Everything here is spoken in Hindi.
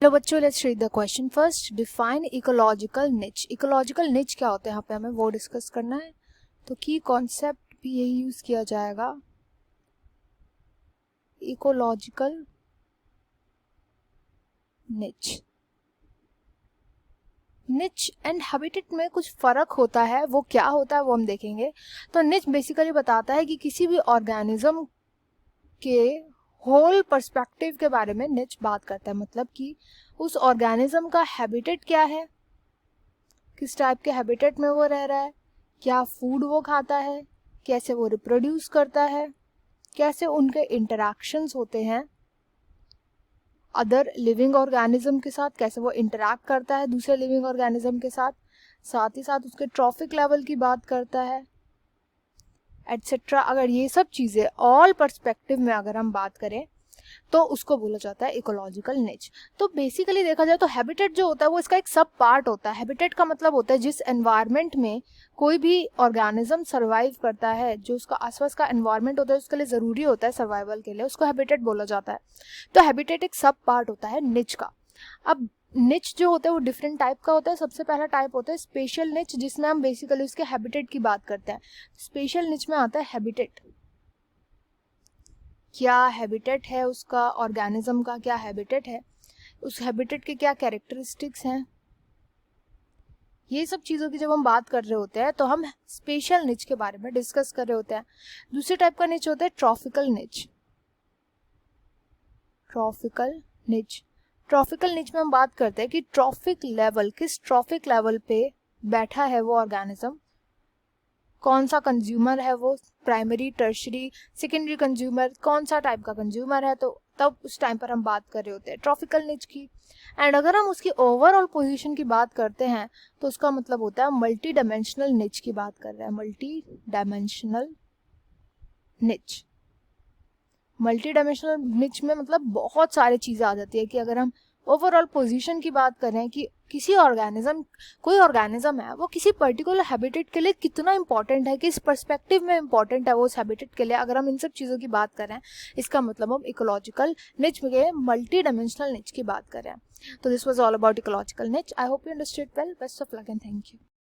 हेलो बच्चों, let's read the question first. Define ecological निच. इकोलॉजिकल निच क्या होता है, यहाँ पे हमें वो डिस्कस करना है. तो की कॉन्सेप्ट भी यही यूज किया जाएगा, इकोलॉजिकल निच. निच एंड हैबिटेट में कुछ फर्क होता है, वो क्या होता है वो हम देखेंगे. तो निच बेसिकली बताता है कि किसी भी ऑर्गेनिज्म के होल पर्सपेक्टिव के बारे में निच बात करता है. मतलब कि उस ऑर्गेनिज्म का हैबिटेट क्या है, किस टाइप के हैबिटेट में वो रह रहा है, क्या फूड वो खाता है, कैसे वो रिप्रोड्यूस करता है, कैसे उनके इंटरैक्शंस होते हैं अदर लिविंग ऑर्गेनिज्म के साथ, कैसे वो इंटरैक्ट करता है दूसरे लिविंग ऑर्गेनिज्म के साथ, साथ ही साथ उसके ट्रॉफिक लेवल की बात करता है, एटसेट्रा. अगर ये सब चीज़ें ऑल पर्सपेक्टिव में अगर हम बात करें तो उसको बोला जाता है इकोलॉजिकल निच. तो बेसिकली देखा जाए तो हैबिटेट जो होता है वो इसका एक सब पार्ट होता है. हैबिटेट का मतलब होता है जिस एनवायरनमेंट में कोई भी ऑर्गेनिज्म सर्वाइव करता है, जो उसका आसपास का एनवायरनमेंट होता है उसके लिए ज़रूरी होता है सर्वाइवल के लिए, उसको हैबिटेट बोला जाता है. तो हैबिटेट एक सब पार्ट होता है निच का. अब निच जो होता है वो डिफरेंट टाइप का होता है. सबसे पहला टाइप होता है स्पेशल निच, जिसमें हम बेसिकली उसके हैबिटेट की बात करते हैं. स्पेशल निच में आता है हैबिटेट, क्या हैबिटेट है उसका, ऑर्गेनिज्म का क्या हैबिटेट है, उस हैबिटेट के क्या कैरेक्टरिस्टिक्स हैं, ये सब चीज़ों की जब हम बात कर रहे होते हैं तो हम स्पेशल निच के बारे में डिस्कस कर रहे होते हैं. दूसरे टाइप का निच होता है ट्रॉफिकल निच. ट्रॉफिकल निच, ट्रॉफिकल निच में हम बात करते हैं कि ट्रॉफिक लेवल, किस ट्रॉफिक लेवल पे बैठा है वो ऑर्गेनिज्म, कौन सा कंज्यूमर है वो, प्राइमरी, टर्शरी, सेकेंडरी कंज्यूमर, कौन सा टाइप का कंज्यूमर है. तो तब उस टाइम पर हम बात कर रहे होते हैं ट्रॉफिकल निच की. एंड अगर हम उसकी ओवरऑल पोजीशन की बात करते हैं तो उसका मतलब होता है मल्टी डायमेंशनल निच की बात कर रहे हैं. मल्टी डायमेंशनल निच. मल्टी डायमेंशनल निच में मतलब बहुत सारी चीज़ें आ जाती है कि अगर हम ओवरऑल पोजीशन की बात करें कि किसी ऑर्गेनिज्म, कोई ऑर्गेनिज्म है वो किसी पर्टिकुलर हैबिटेट के लिए कितना इंपॉर्टेंट है, किस पर्सपेक्टिव में इंपॉर्टेंट है वो उस हैबिटेट के लिए, अगर हम इन सब चीज़ों की बात करें इसका मतलब हम इकोलॉजिकल निच के मल्टी डायमेंशनल निच की बात करें. तो this was all about ecological niche. I hope you understood well. Best of luck and thank you.